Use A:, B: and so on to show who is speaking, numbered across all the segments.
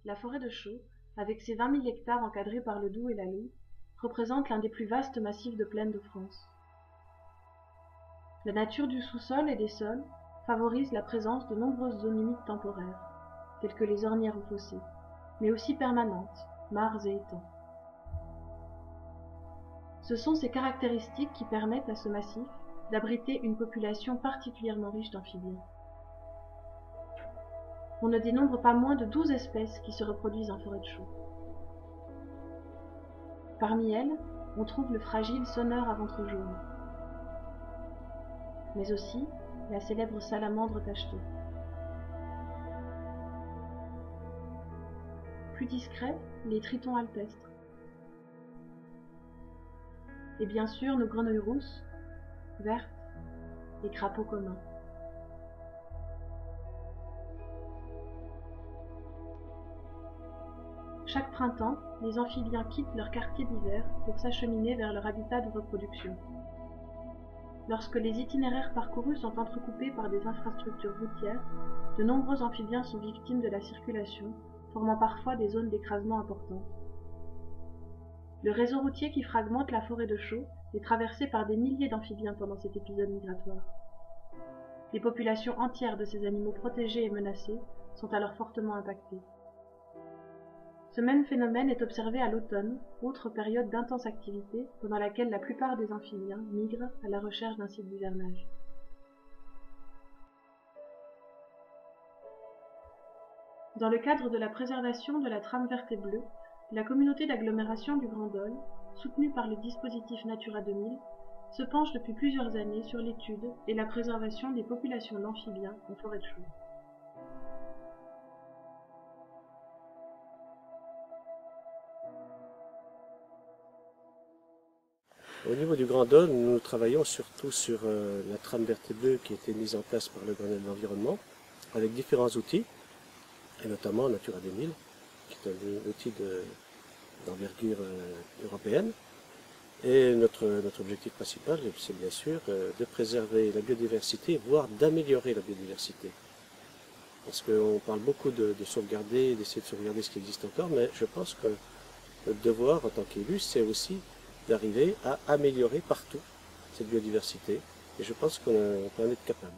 A: la forêt de Chaux, avec ses 20 000 hectares encadrés par le Doubs et la Louhe, représente l'un des plus vastes massifs de plaine de France. La nature du sous-sol et des sols favorise la présence de nombreuses zones humides temporaires, telles que les ornières ou fossés, mais aussi permanentes, mares et étangs. Ce sont ces caractéristiques qui permettent à ce massif d'abriter une population particulièrement riche d'amphibiens. On ne dénombre pas moins de 12 espèces qui se reproduisent en forêt de Chaux. Parmi elles, on trouve le fragile sonneur à ventre jaune, mais aussi la célèbre salamandre tachetée. Plus discrets, les tritons alpestres. Et bien sûr nos grenouilles rousses, vertes, et crapauds communs. Chaque printemps, les amphibiens quittent leur quartier d'hiver pour s'acheminer vers leur habitat de reproduction. Lorsque les itinéraires parcourus sont entrecoupés par des infrastructures routières, de nombreux amphibiens sont victimes de la circulation, formant parfois des zones d'écrasement importantes. Le réseau routier qui fragmente la forêt de Chaux est traversé par des milliers d'amphibiens pendant cet épisode migratoire. Des populations entières de ces animaux protégés et menacés sont alors fortement impactées. Ce même phénomène est observé à l'automne, autre période d'intense activité pendant laquelle la plupart des amphibiens migrent à la recherche d'un site d'hivernage. Dans le cadre de la préservation de la trame verte et bleue, la communauté d'agglomération du Grand Dol, soutenue par le dispositif Natura 2000, se penche depuis plusieurs années sur l'étude et la préservation des populations d'amphibiens en forêt de Chaux.
B: Au niveau du Grand Dol, nous travaillons surtout sur la trame verte et bleue qui a été mise en place par le Grenelle de l'environnement, avec différents outils, et notamment Natura 2000, qui est un outil d'envergure européenne. Et notre objectif principal, c'est bien sûr de préserver la biodiversité, voire d'améliorer la biodiversité. Parce qu'on parle beaucoup de sauvegarder, d'essayer de sauvegarder ce qui existe encore, mais je pense que notre devoir en tant qu'élu, c'est aussi d'arriver à améliorer partout cette biodiversité. Et je pense qu'on peut en être capable.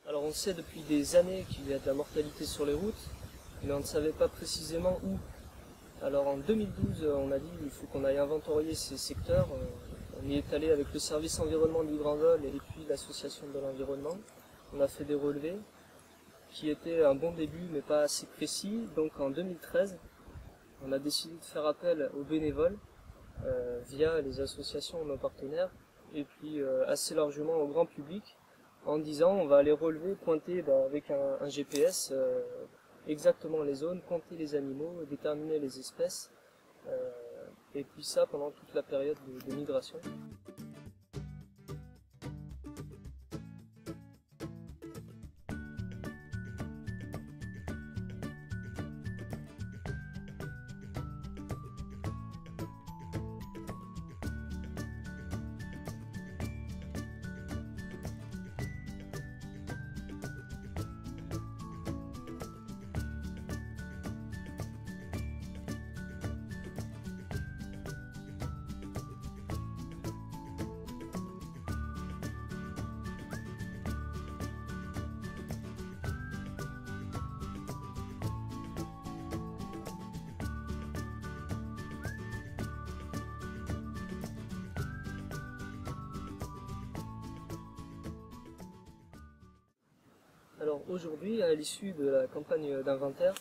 C: Alors on sait depuis des années qu'il y a de la mortalité sur les routes, mais on ne savait pas précisément où. Alors en 2012, on a dit qu'il faut qu'on aille inventorier ces secteurs. On y est allé avec le service environnement du Grand Dol et puis l'association de l'environnement. On a fait des relevés qui étaient un bon début mais pas assez précis. Donc en 2013, on a décidé de faire appel aux bénévoles via les associations, nos partenaires, et puis assez largement au grand public, en disant on va aller relever, pointer avec un GPS exactement les zones, compter les animaux, déterminer les espèces, et puis ça pendant toute la période de migration. Alors aujourd'hui, à l'issue de la campagne d'inventaire,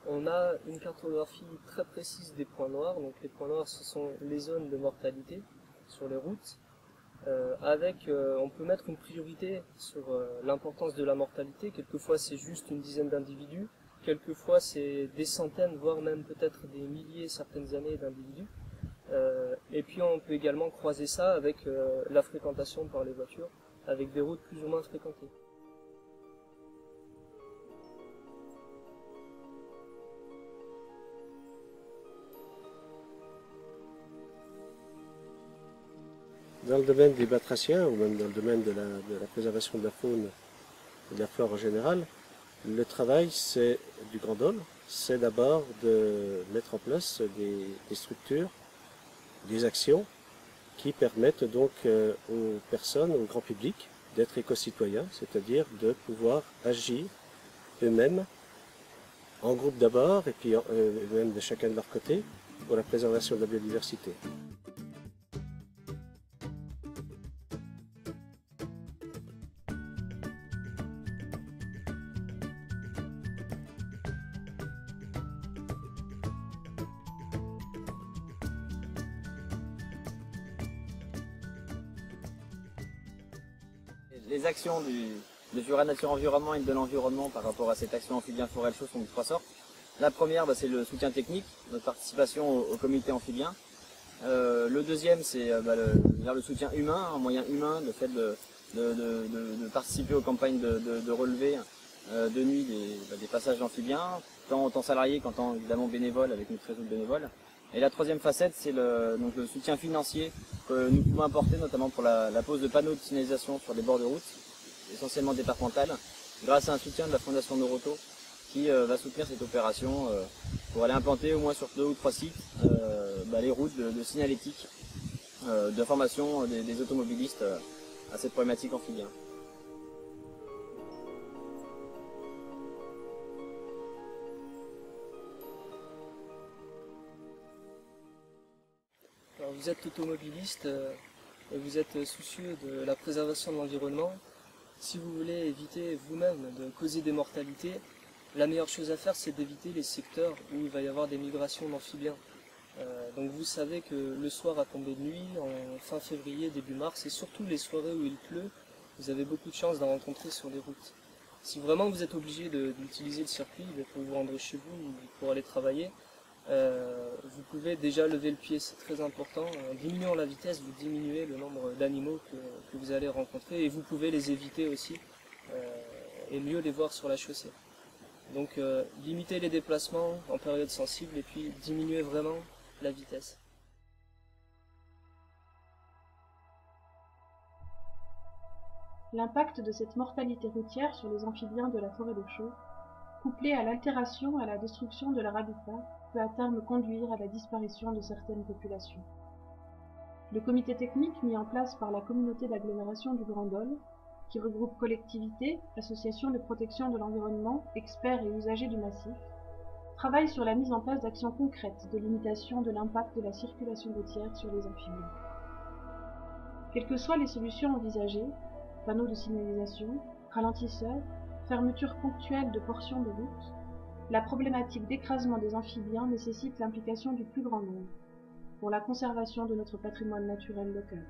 C: on a une cartographie très précise des points noirs. Donc les points noirs, ce sont les zones de mortalité sur les routes. On peut mettre une priorité sur l'importance de la mortalité. Quelquefois c'est juste une dizaine d'individus, quelquefois c'est des centaines, voire même peut-être des milliers certaines années d'individus. Et puis on peut également croiser ça avec la fréquentation par les voitures, avec des routes plus ou moins fréquentées.
B: Dans le domaine des batraciens, ou même dans le domaine de la préservation de la faune et de la flore en général, le travail du Grand Dôle, c'est d'abord de mettre en place des structures, des actions qui permettent donc aux personnes, au grand public, d'être éco-citoyens, c'est-à-dire de pouvoir agir eux-mêmes, en groupe d'abord, et puis même de chacun de leur côté, pour la préservation de la biodiversité.
D: Les actions de Jura Nature Environnement et de l'environnement par rapport à cette action amphibien forêt chaud sont de trois sortes. La première, c'est le soutien technique, notre participation au comité amphibien. Le deuxième, c'est le soutien humain, un moyen humain, le fait de participer aux campagnes de relevé de nuit des passages amphibiens, tant en tant salarié qu'en tant évidemment bénévole avec notre réseau de bénévoles. Et la troisième facette, c'est le soutien financier que nous pouvons apporter, notamment pour la pose de panneaux de signalisation sur les bords de route, essentiellement départementales, grâce à un soutien de la Fondation Noroto qui va soutenir cette opération pour aller implanter au moins sur 2 ou 3 sites les routes de signalétique, d'information des automobilistes à cette problématique amphibien.
C: Alors, vous êtes automobiliste et vous êtes soucieux de la préservation de l'environnement. Si vous voulez éviter vous-même de causer des mortalités, la meilleure chose à faire, c'est d'éviter les secteurs où il va y avoir des migrations d'amphibiens. Donc vous savez que le soir à tomber de nuit, en fin février, début mars, et surtout les soirées où il pleut, vous avez beaucoup de chances d'en rencontrer sur les routes. Si vraiment vous êtes obligé d'utiliser le circuit pour vous rendre chez vous ou pour aller travailler, vous pouvez déjà lever le pied, c'est très important. En diminuant la vitesse, vous diminuez le nombre d'animaux que vous allez rencontrer et vous pouvez les éviter aussi et mieux les voir sur la chaussée. Donc limitez les déplacements en période sensible et puis diminuez vraiment la vitesse.
A: L'impact de cette mortalité routière sur les amphibiens de la forêt de chaux, couplé à l'altération et à la destruction de leur habitat, peut à terme conduire à la disparition de certaines populations. Le comité technique mis en place par la communauté d'agglomération du Grand Dôle, qui regroupe collectivités, associations de protection de l'environnement, experts et usagers du massif, travaille sur la mise en place d'actions concrètes de limitation de l'impact de la circulation routière sur les amphibiens. Quelles que soient les solutions envisagées, panneaux de signalisation, ralentisseurs, fermeture ponctuelle de portions de route, la problématique d'écrasement des amphibiens nécessite l'implication du plus grand nombre pour la conservation de notre patrimoine naturel local.